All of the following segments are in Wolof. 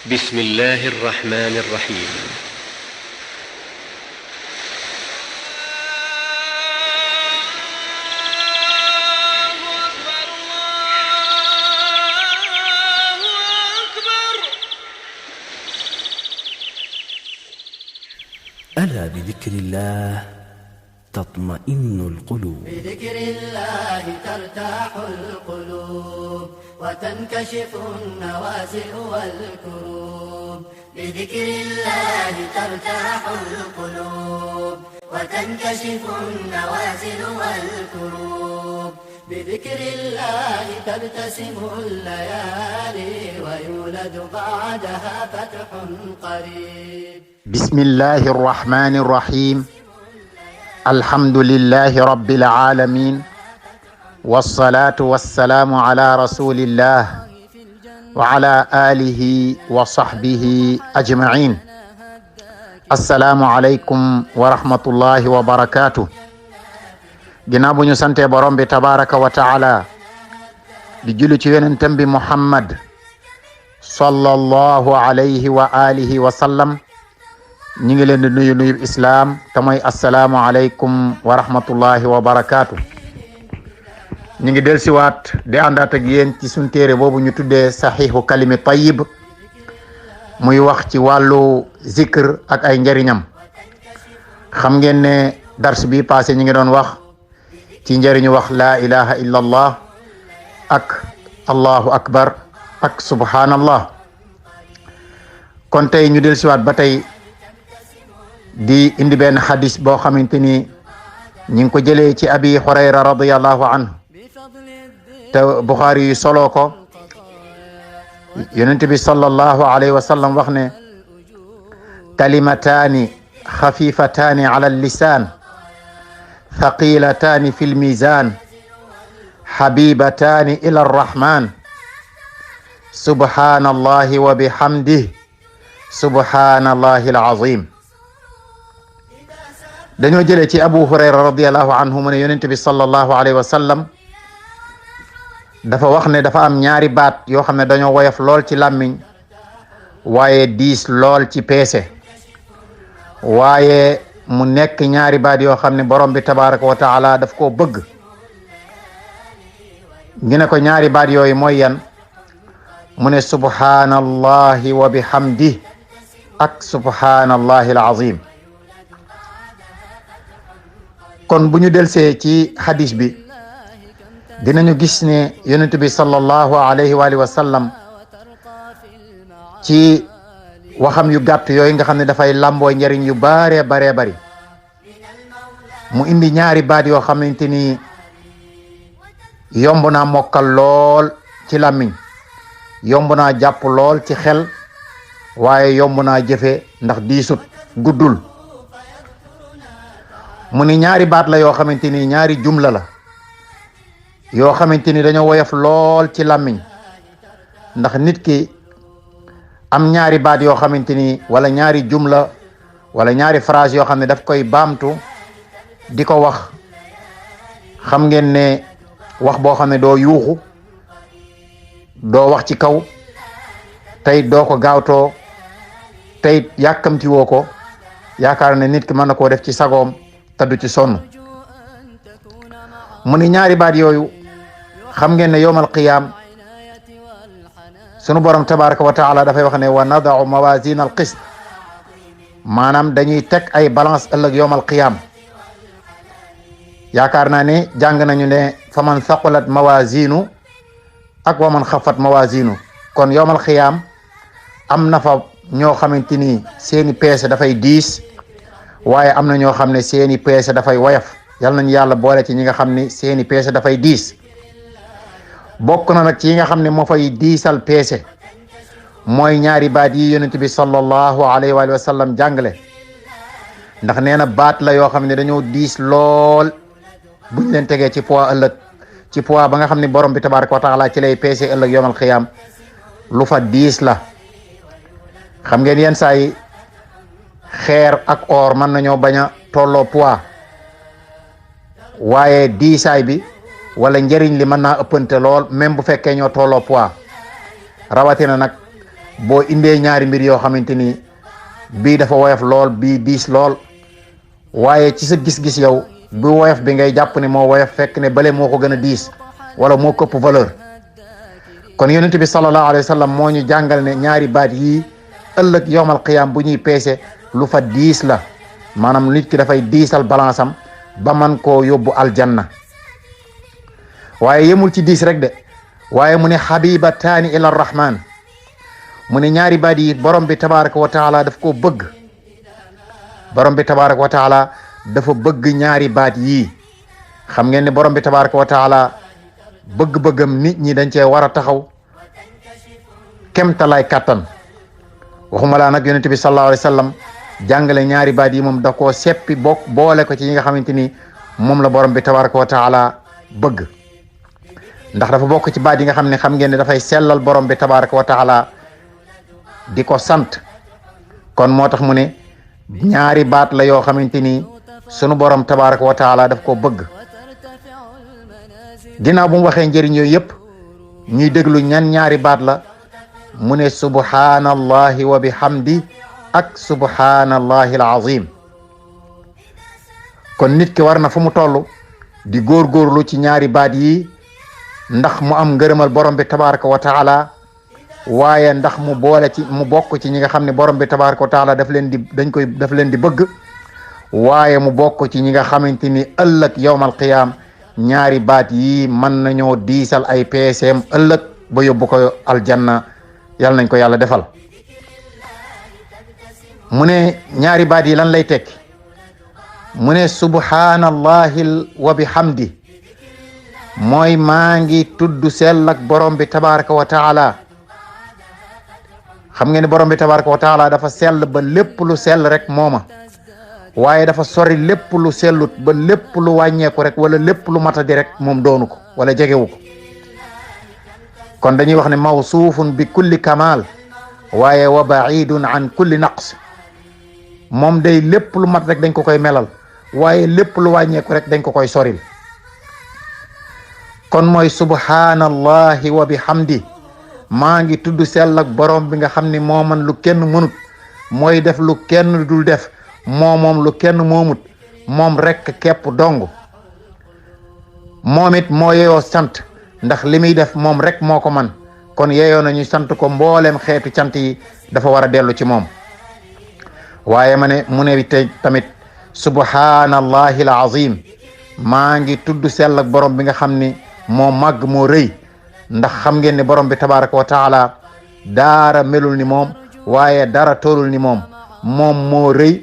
بسم الله الرحمن الرحيم. ألا بذكر الله تطمئن القلوب. بذكر الله ترتاح القلوب وتنكشف النوازع والكروب. بذكر الله ترتاح القلوب وتنكشف النوازع والكروب. بذكر الله تبتسم الليالي ويولد بعدها فتح قريب. بسم الله الرحمن الرحيم. الحمد لله رب العالمين، والصلاة والسلام على رسول الله وعلى آله وصحبه أجمعين. السلام عليكم ورحمة الله وبركاته. ginnaaw bu ñu sante borom bi tabaraka wa taala di julli ci yonentam bi Muhammad sallallahu alayhi wa alihi wa sallam, ñi ngi leen di nuyu nuyub islaam te mooy assalaamu aleykum wa rahmatullahi wa barakaatu. ñi ngi delsiwaat di àndaat ak yéen ci suñ téere boobu ñu tuddee saxiixu kalimi tayyib, muy wax ci wàllu zikr ak ay njëriñam. xam ngeen ne dars bi passé ñi ngi doon wax ci njëriñu wax laa ilaha illa allah ak allahu akbar ak subhanallah. kon tey ñu delsiwaat ba tey di indi benn xadis boo xamante ni ñi ngi ko jëlee ci abi hurayra radiyallahu anhu te buxaari yu soloo ko. yonent bi sallallahu alayhi wa sallam wax ne kalimataani xafifataani ala lisaan thaqilataani fi lmizan habibataani ila arrahman subhanallahi wa bihamdih subhanallahi alazim. dañoo jëlee ci abu hurayra radiyallahu anhu mu ne yonent bi sallallahu alayhi wa sallam dafa wax ne dafa am ñaari baat yoo xam ne dañoo woyof lool ci làmmiñ waaye diis lool ci peese, waaye mu nekk ñaari baat yoo xam ne borom bi tabaraka wa taala daf koo bëgg. ñu ne ko ñaari baat yooyu mooy yan? mu ne subhanallahi wa bihamdi ak subhanallahi alazim. kon bu ñu delsee ci hadis bi dinañu gis ne yonent bi sallallahu alayhi wa alihi wa sallam ci waxam yu gàtt yooyu nga xam ne dafay làmboo njëriñ yu bare bare bari, mu indi ñaari baat yoo xamante ni yomb naa mokkal lool ci làmmiñ, yomb naa jàpp lool ci xel, waaye yomb naa jëfe ndax diisut, guddul. mu ni ñaari baat la yoo xamante ni ñaari jumla la yoo xamante ni dañoo woyof lool ci làmmiñ, ndax nit ki am ñaari baat yoo xamante ni wala ñaari jumla wala ñaari phrase yoo xam ne daf koy baamtu di ko wax. xam ngeen ne wax boo xam ne doo yuuxu, doo wax ci kaw, tey doo ko gaawtoo, tey yàkkamti woo ko, yaakaar ne nit ki mën na koo def ci sagoom te du ci sonn. mu ni ñaari baat yooyu xam ngeen ne yawmal qiyaam sunu borom tabaraka wa taala dafay wax ne wa nadau mawazin al qist, maanaam dañuy teg ay balance ëllëg yawmal qiyaam. yaakaar naa ne jàng nañu ne fa man thaqulat mawazinu ak wa man xafat mawazinu. kon yawmal qiyaam am na fa ñoo xamante ni seeni peese dafay diis, waaye am na ñoo xam ne seeni peese dafay woyof. yal nañu yàlla boole ci ñi nga xam ne seeni peese dafay diis. bokk na nag ci yi nga xam ne moo fay diisal peese mooy ñaari baat yi yonent bi sallallahu alayhi wa sallam jàngale, ndax nee na baat la yoo xam ne dañoo diis lool buñ leen tegee ci poids ëllëg, ci poids ba nga xam ne borom bi tabaraka wa taala ci lay peese ëllëg yawmal qiyaam, lu fa diis la. xam ngeen yenn saa yi xeer ak or mën nañoo bañ a tolloo poids, waaye diisaay bi wala njëriñ li mën naa ëppante lool même bu fekkee ñoo tolloo poids. rawatina nag boo indee ñaari mbir yoo xamante ni bii dafa woyof lool bii diis lool waaye ci sa gis-gis yow bu woyof bi ngay jàpp ne moo woyof fekk ne bale moo ko gën a diis wala moo këpp valeur. kon yonent bi sallallahu alayhi wa sallam moo ñu jàngal ne ñaari baat yii ëllëg yowmal qiyaam bu ñuy peese lu fa diis la maanaam nit ki dafay diisal balance am ba man koo yóbbu aljanna. waaye yemul ci diis rek de waaye mu ne habibataani ila rahman mu ne ñaari baat yi borom bi tabaraka wa taala daf koo bëgg. borom bi tabaraka wa taala dafa bëgg ñaari baat yii. xam ngeen ne borom bi tabaraka wa taala bëgg-bëggam nit ñi dañ cee war a taxaw kemtalaay kàttan. waxuma laa nag yonent bi sallallahu alayhi wa sallam jàngale ñaari baat yi moom da koo seppi boole ko ci ñi nga xamante ni moom la borom bi tabaraka wa taala bëgg. ndax dafa bokk ci baat yi nga xam ne xam ngeen ne dafay sellal borom bi tabaraka wa taala di ko sant. kon moo tax mu ne ñaari baat la yoo xamante ni sunu borom tabaraka wa taala daf ko bëgg. ginnaaw bu mu waxee njëriñ yooyu yëpp ñuy déglu ñaari baat la mu ne subhanallahi wa bihamdi ak subhanallahi alazim. kon nit ki war na fu mu toll di góorgóorlu ci ñaari baat yi ndax mu am ngërëmal borom bi tabaraka wa taala waaye ndax mu boole ci mu bokk ci ñi nga xam ne borom bi tabaraka wa taala daf leen di bëgg waaye mu bokk ci ñi nga xamante ni ëllëg yowmal qiyaam ñaari baat yi mën nañoo diisal ay peeseem ëllëg ba yóbbu ko aljanna yàlla nañ ko yàlla defal. mu ne ñaari baat yi lan lay tekki mu ne subhanallahi wa bihamdi mooy maa ngi tudd sell ak borom bi tabaraka wa taala. xam ngeen ne borom bi tabaraka wa taala dafa sell ba lépp lu sell rek mooma waaye dafa sori lépp lu sellut ba lépp lu wàññeeku rek wala lépp lu matadi rek moom doonu ko wala jegewu ko. kon dañuy wax ne mawsuufun bi kulli kamal waaye wa baidun an kulli naqs. moom day lépp lu mat rek dañ ko koy melal waaye lépp lu wàññeeku rek dañ ko koy soril. kon mooy subhanallahi wa bihamdi maa ngi tudd sell ak borom bi nga xam ne moo man lu kenn mënut mooy def lu kenn dul def moom lu kenn moomut moom rek képp dong. moom it moo yeyoo sant ndax li muy def moom rek moo ko man kon yeyoo nañu sant ko mboolem xeetu cant yi dafa war a dellu ci moom. waaye mu ne te tamit subhanallahi alazim maa ngi tudd sell ak borom bi nga xam ni moo màgg moo rëy ndax xam ngeen ne borom bi tabaraka wa taala dara melul ni moom waaye dara tollul ni moom moo rëy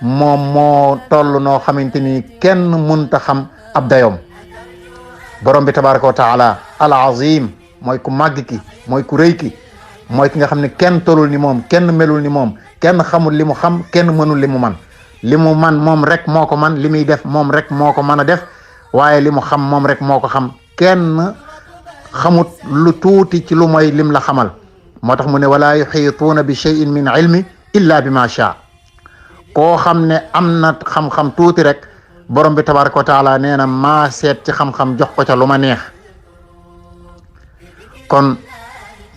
moom moo toll noo xamante ni kenn munta xam ab dayoom. borom bi tabaraka wa taala al azim mooy ku màgg ki mooy ku rëy ki mooy ki nga xam ne kenn tollul ni moom kenn melul ni moom kenn xamul li mu xam kenn mënul li mu man li mu man moom rek moo ko man li muy def moom rek moo ko mën a def waaye li mu xam moom rek moo ko xam kenn xamut lu tuuti ci lu mooy lim la xamal. moo tax mu ne wala yuxiituuna bi cheyin min ilmi illa bi ma shaa. koo xam ne am na xam-xam tuuti rek borom bi tabaraka wa taala nee na maa seet ci xam-xam jox ko ca lu ma neex. kon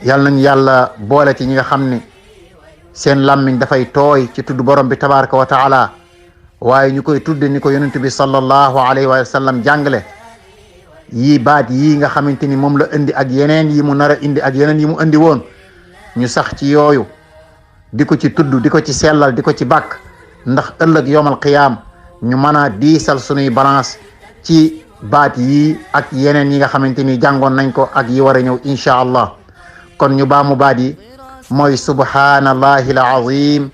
yàlla nañ yàlla boole ci ñi nga xam ne seen làmmiñ dafay tooy ci tudd borom bi tabaraka wa taala waaye ñu koy tudde ni ko yonent bi sallallahu alayhi wa sallam jàngale. yii baat yii nga xamante ni moom la indi ak yeneen yi mu nar a indi ak yeneen yi mu indi woon ñu sax ci yooyu di ko ci tudd di ko ci sellal di ko ci bàkk ndax ëllëg yowmal qiyaam ñu mën a diisal sunuy balance ci baat yii ak yeneen yi nga xamante ni jàngoon nañ ko ak yi war a ñëw incha allah. kon ñu baamu baat yi mooy subhanallahi alazim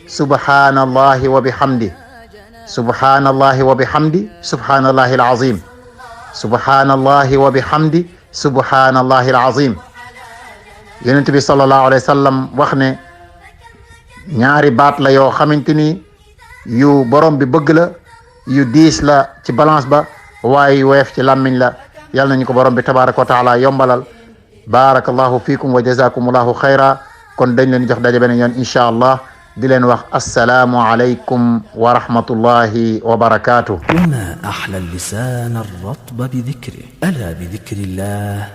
subhanallahi wa bihamdi subhanallahi wa bihamdi subhanallahi alazim subhanallahi wa bihamdi subhanallahi alazim. yonent bi sallallahu alayhi wa sallam wax ne ñaari baat la yoo xamante ni yu borom bi bëgg la yu diis la ci balance ba waaye yu woyof ci làmmiñ la. yàlla nañu ko borom bi tabaraka wa taala yombalal. barakallahu fiikum wa jazakumullahu xayra. kon dañ leen jox daje beneen yoon incha allah di leen wax assalaamu alaykum wa rahmatullahi wa barakatuh. وما أحلى اللسان الرطب بذكره ألا بذكر الله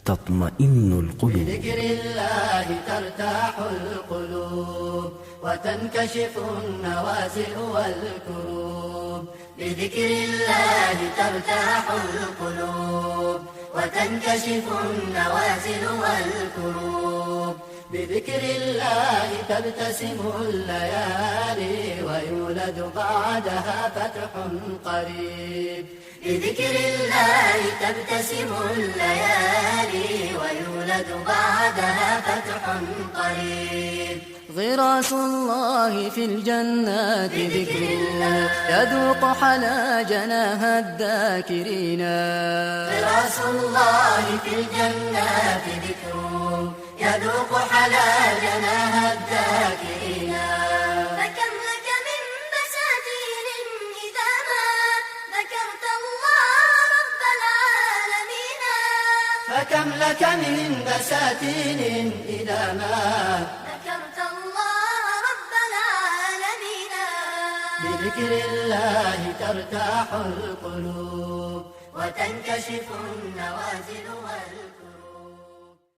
تطمئن القلوب. بذكر الله ترتاح القلوب وتنكشف النوازل والكروب. بذكر الله ترتاح القلوب وتنكشف النوازل والكروب. بذكر الله تبتسم الليالي ويولد بعدها فتح قريب. بذكر الله تبتسم الليالي ويولد بعدها فتح قريب. غراس الله في الجنات ذكره يذوق حلا جناها الذاكرين. غراس الله في الجنات ذكره يذوق حلا جناها الذاكرين. فكم لك من بساتين إذا ما ذكرت الله رب العالمين. فكم لك من بساتين إذا ما ذكرت الله رب العالمين. بذكر الله ترتاح القلوب وتنكشف النوازل والكروب.